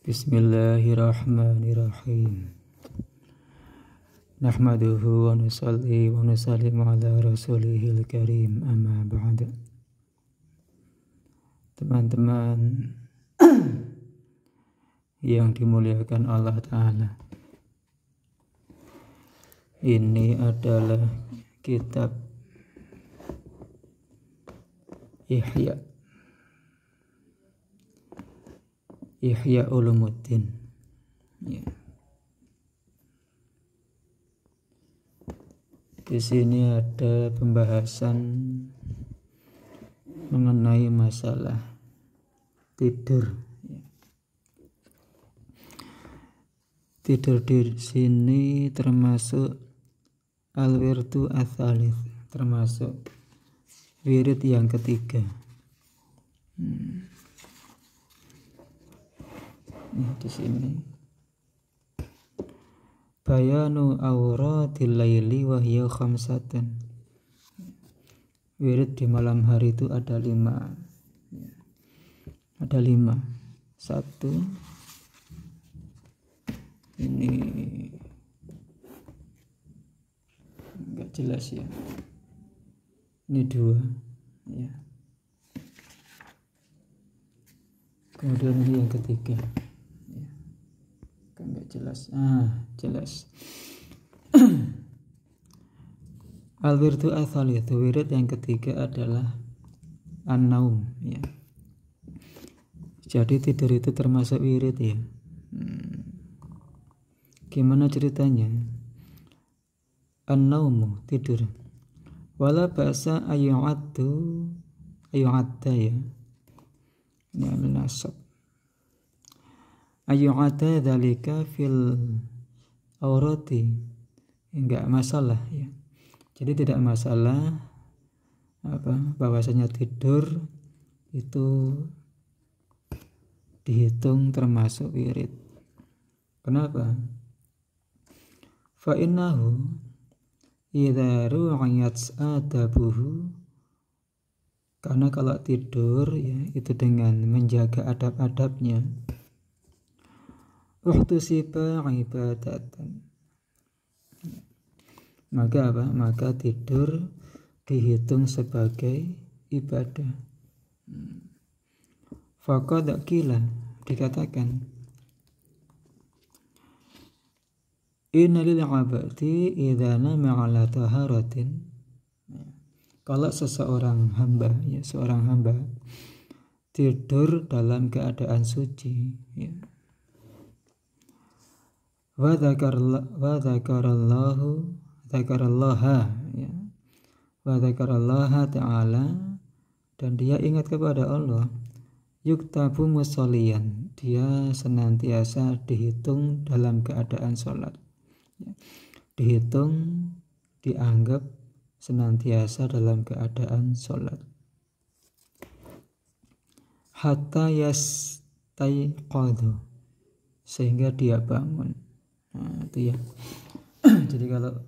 Bismillahirrahmanirrahim. Nahmaduhu wa nusalli wa nusallimu ala rasulihil karim, amma ba'd. Teman-teman yang dimuliakan Allah Ta'ala, ini adalah kitab Ihya Ulumuddin. Ya. Di sini ada pembahasan mengenai masalah tidur. Ya. Tidur di sini termasuk al-wirdu ats-tsalits, termasuk wirid yang ketiga. Di sini bayanu awradil laili wa hiya khamsatan. Wirid di malam hari itu ada 5. Ada 5. 1, ini enggak jelas ya. Ini 2 ya. Kemudian ini yang ketiga. Enggak jelas. Jelas. Al-wirdu ats-tsalits, wirid yang ketiga adalah an-naum ya. Jadi tidur itu termasuk wirid ya. Gimana ceritanya? An-naumu, tidur. Wala ba'sa ayyu'adda ya. Ini al-nasab. Ayyu'adda dzalika fil aurati, enggak masalah ya. Jadi tidak masalah bahwasanya tidur itu dihitung termasuk wirid. Kenapa? Fa innahu idza ru'iyat adabuhu, karena kalau tidur ya itu dengan menjaga adab-adabnya, uhtusiba ibadatan, maka tidur dihitung sebagai ibadah. Faqad qila, dikatakan, inna lil 'abdi idza nama 'ala taharatin, kalau seorang hamba tidur dalam keadaan suci ya, wa dzakarallaha ta'ala, dan dia ingat kepada Allah, yuktabu musolliyan, dia senantiasa dihitung dalam keadaan sholat ya. Dianggap senantiasa dalam keadaan sholat. Hatta yastaiqadhu, sehingga dia bangun. Itu ya. Jadi kalau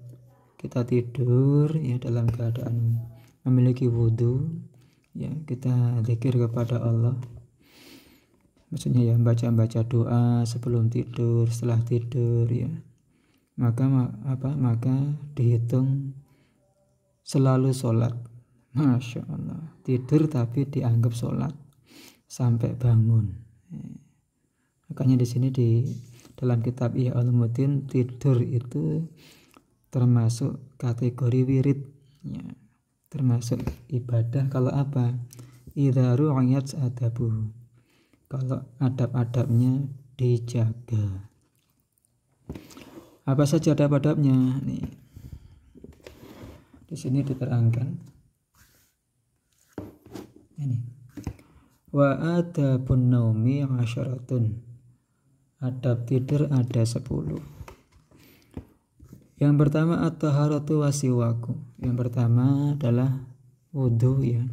kita tidur ya dalam keadaan memiliki wudu ya, kita zikir kepada Allah, maksudnya ya baca doa sebelum tidur, setelah tidur ya, maka dihitung selalu sholat. Masya Allah, tidur tapi dianggap sholat sampai bangun ya. Makanya di sini di dalam kitab Ihya Ulumuddin, tidur itu termasuk kategori wirid ya, termasuk ibadah. Kalau idza ru'iyat adabuhu, kalau adab-adabnya dijaga. Apa saja adab-adabnya? Nih, di sini diterangkan. Ini. Wa adabun naumi 'asyaratun. Adab tidur ada 10. Yang pertama at-taharatu wasiwaku. Yang pertama adalah wudu ya,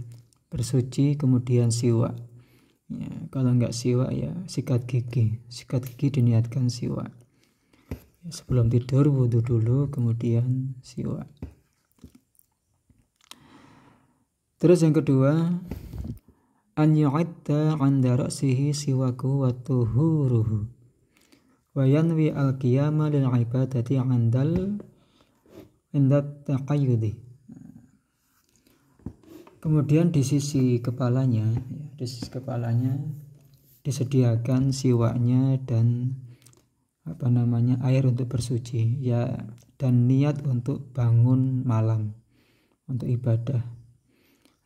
bersuci, kemudian siwak. Ya, kalau enggak siwak ya sikat gigi. Sikat gigi diniatkan siwak. Ya, sebelum tidur wudu dulu, kemudian siwak. Terus yang kedua, an yu'adda 'inda ra'sihi siwaku wa tuhuruhu. wa yanwi al-qiyama lil ibadati 'inda taqayyudi. Kemudian di sisi kepalanya disediakan siwaknya dan air untuk bersuci ya, dan niat untuk bangun malam untuk ibadah.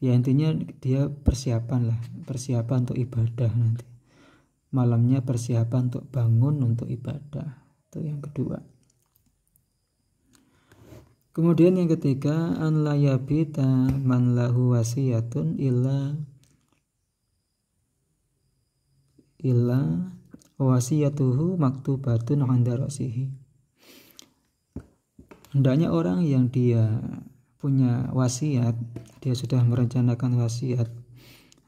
Ya intinya dia persiapan untuk ibadah nanti. Malamnya persiapan untuk bangun untuk ibadah. Itu yang kedua. Kemudian yang ketiga, an la yabita man lahu wasiyatun illa wasiyatuhu maktubatun 'inda ra'sihi. Hendaknya orang yang dia punya wasiat, dia sudah merencanakan wasiat,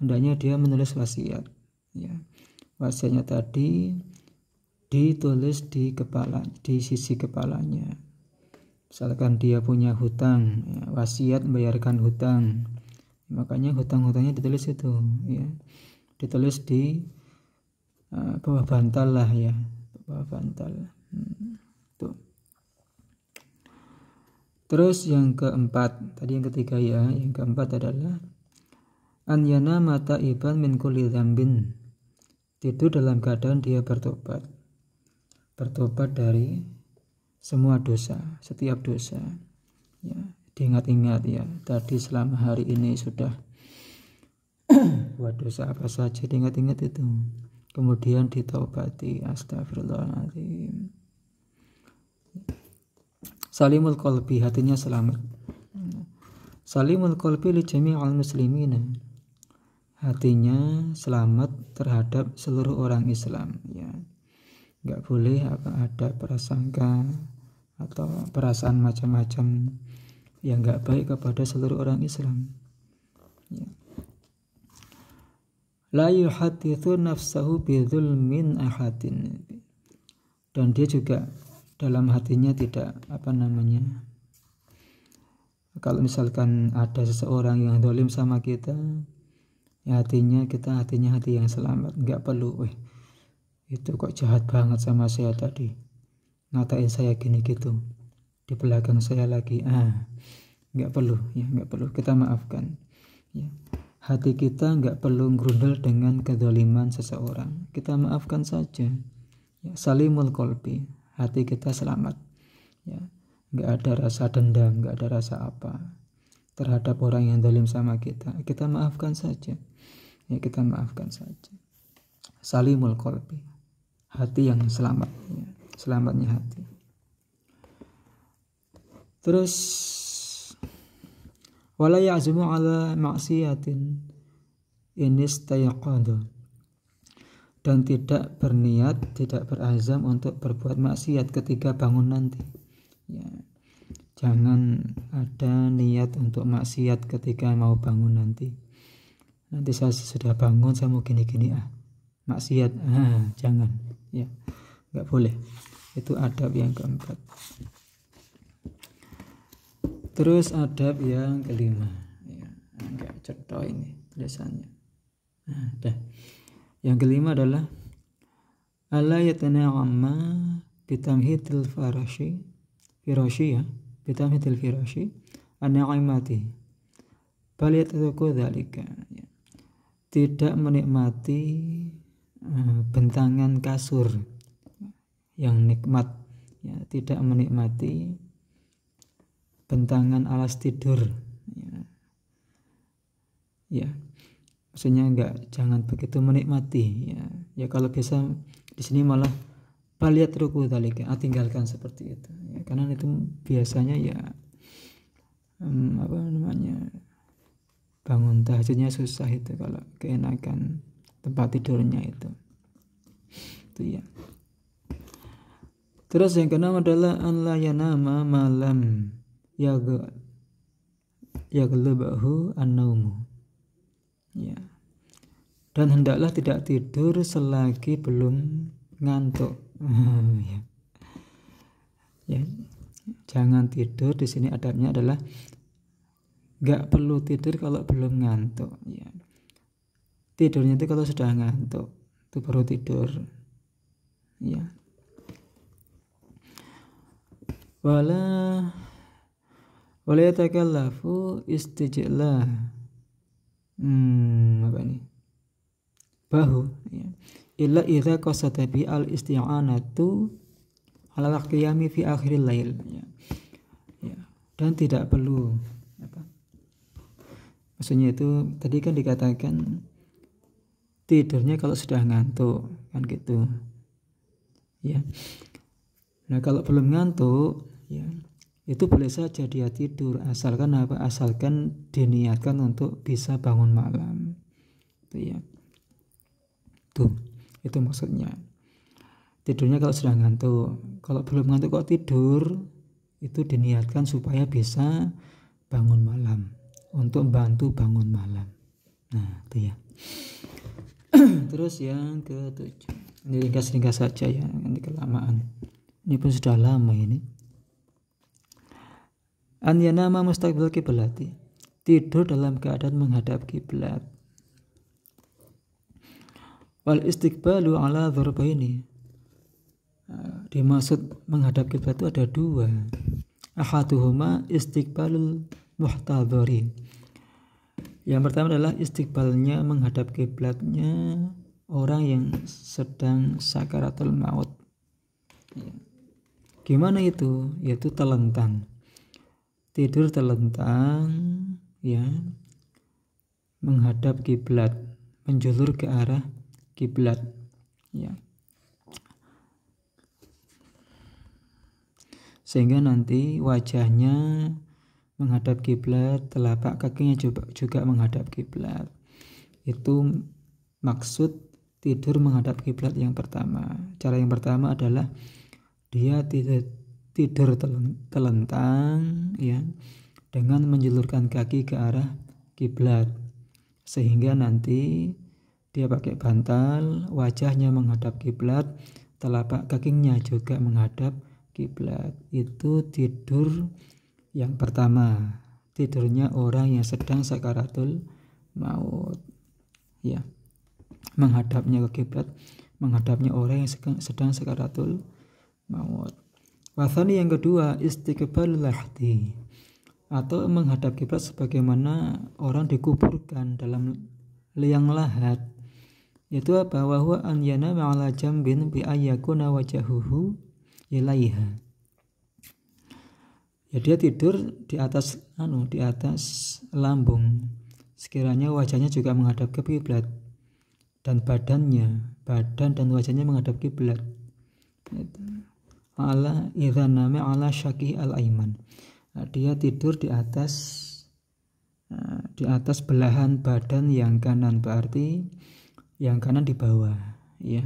hendaknya dia menulis wasiat ya. Wasiatnya tadi ditulis di sisi kepalanya. Misalkan dia punya hutang ya, wasiat membayarkan hutang, makanya hutang-hutangnya ditulis itu ya, ditulis di bawah bantal lah ya, bawah bantal. Tuh. Terus yang keempat, tadi yang ketiga ya, yang keempat adalah an yanama ta'iban min kulli dzambin. Tidur dalam keadaan dia bertobat dari semua dosa, setiap dosa ya. Diingat-ingat ya, tadi selama hari ini sudah buat dosa apa saja, diingat-ingat itu, kemudian ditaubati. Astagfirullahaladzim. Salimul qalbi, hatinya selamat. Salimul qalbi li jami'al muslimina, hatinya selamat terhadap seluruh orang Islam ya. Enggak boleh ada prasangka atau perasaan macam-macam yang enggak baik kepada seluruh orang Islam ya. La yuhaddithu nafsahu bidzulmin ahadin, dan dia juga dalam hatinya tidak kalau misalkan ada seseorang yang zalim sama kita ya, hatinya hati yang selamat, enggak perlu itu kok jahat banget sama saya tadi, ngatain saya gini gitu, di belakang saya lagi, enggak perlu kita maafkan ya. Hati kita enggak perlu ngerundel dengan kezaliman seseorang, kita maafkan saja ya. Salimul qalbi, hati kita selamat ya, enggak ada rasa dendam, enggak ada rasa apa terhadap orang yang zalim sama kita, kita maafkan saja ya, kita maafkan saja. Salimul qalbi, hati yang selamat ya, selamatnya hati. Terus wala ya'zumu ala ma'siyatin inistayaqadha, dan tidak berniat, tidak berazam untuk berbuat maksiat ketika bangun nanti ya. Jangan ada niat untuk maksiat ketika mau bangun nanti saya sudah bangun, saya mau gini-gini maksiat, jangan ya, nggak boleh. Itu adab yang keempat. Terus adab yang kelima ya, nggak cetok ini tulisannya. Yang kelima adalah alla yatana'amma bitamhidil firashi ya, bitamhidil firashi an-ni'mati bal yatruku dzalika ya. Tidak menikmati bentangan kasur yang nikmat ya, tidak menikmati bentangan alas tidur ya. Maksudnya jangan begitu menikmati ya. Kalau bisa di sini malah baliat ruku dzalika, tinggalkan seperti itu ya, karena itu biasanya ya bangun tahajudnya susah itu kalau keenakan tempat tidurnya itu ya. Terus yang keenam adalah an la yanama malam yaghlibahu an-naumu ya, dan hendaklah tidak tidur selagi belum ngantuk ya. Jangan tidur, di sini adabnya adalah nggak perlu tidur kalau belum ngantuk ya. Tidurnya itu kalau sudah ngantuk itu baru tidur ya. wala yatakallafu istijla apa ini bahu ya. Illa idza qasada bi al isti'anatu ala qiyami fi akhiril lail ya. Ya. Dan tidak perlu apa maksudnya itu tadi kan dikatakan tidurnya kalau sudah ngantuk kan gitu ya. Nah kalau belum ngantuk ya itu boleh saja dia tidur asalkan apa, asalkan diniatkan untuk bisa bangun malam itu ya. Tuh itu maksudnya tidurnya kalau sudah ngantuk. Kalau belum ngantuk kok tidur, itu diniatkan supaya bisa bangun malam, untuk bantu bangun malam. Nah itu ya. Terus yang ke-7, ini ringkas-ringkas saja ya, nanti kelamaan. Ini pun sudah lama ini. An yanama mustaqbil kiblati, tidur dalam keadaan menghadap kiblat. Wal istiqbalu ala dzarbaini, dimaksud menghadap kiblat itu ada dua. Ahaduhuma istiqbalul muhtadhari, yang pertama adalah istiqbalnya menghadap kiblatnya orang yang sedang sakaratul maut. Gimana itu? Yaitu telentang, tidur telentang ya, menghadap kiblat, menjulur ke arah kiblat ya, sehingga nanti wajahnya menghadap kiblat, telapak kakinya juga menghadap kiblat. Itu maksud tidur menghadap kiblat yang pertama. Cara yang pertama adalah dia tidur telentang ya, dengan menjulurkan kaki ke arah kiblat, sehingga nanti dia pakai bantal, wajahnya menghadap kiblat, telapak kakinya juga menghadap kiblat. Itu tidur yang pertama, tidurnya orang yang sedang sakaratul maut ya, menghadapnya ke kiblat, menghadapnya orang yang sedang sakaratul maut. Wathani yang kedua istiqbalul lahdi, atau menghadap kiblat sebagaimana orang dikuburkan dalam liang lahat. Yaitu apa? Wa huwa an yanama ala jambin bi ayyakuna wajahuhu ilaiha. Ya dia tidur di atas lambung, sekiranya wajahnya juga menghadap ke kiblat, dan badan dan wajahnya menghadap kiblat. Ala idza nama ala syaqi al-aiman. Nah, dia tidur di atas belahan badan yang kanan, berarti yang kanan di bawah ya.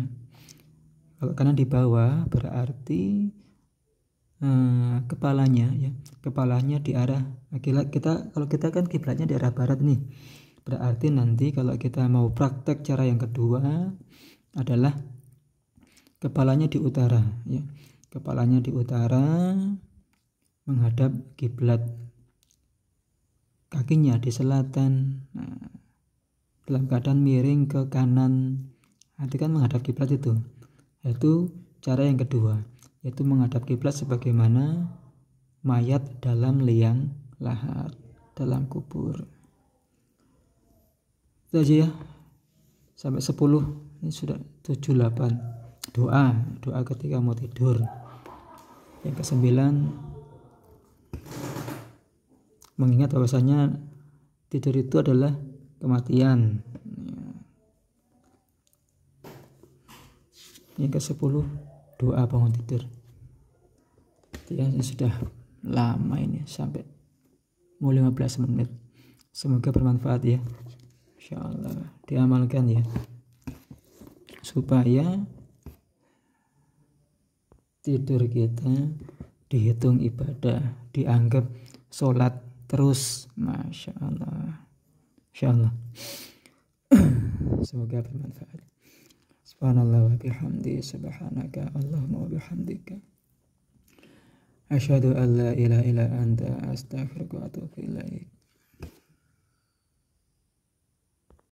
Kalau kanan di bawah berarti kepalanya di arah kalau kita kan kiblatnya di arah barat nih. Berarti nanti kalau kita mau praktek cara yang kedua adalah kepalanya di utara ya. Kepalanya di utara menghadap kiblat, kakinya di selatan. Nah, dalam keadaan miring ke kanan, nanti kan menghadap kiblat itu. Itu cara yang kedua, yaitu menghadap kiblat sebagaimana mayat dalam liang lahat, dalam kubur. Itu aja ya, sampai 10. Ini sudah 7, 8. Doa ketika mau tidur. Yang ke-9, mengingat bahwasanya tidur itu adalah kematian. Yang ke-10, doa bangun tidur. Ya, sudah lama ini, sampai mau 15 menit. Semoga bermanfaat ya, insyaallah diamalkan ya, supaya tidur kita dihitung ibadah, dianggap sholat terus. Masya Allah, insyaallah. Semoga bermanfaat. Subhanallah wa bihamdi, subhanaka Allahumma wa bihamdika, asyhadu an la ilaha illa anta, astaghfiruka wa atubu ilaik.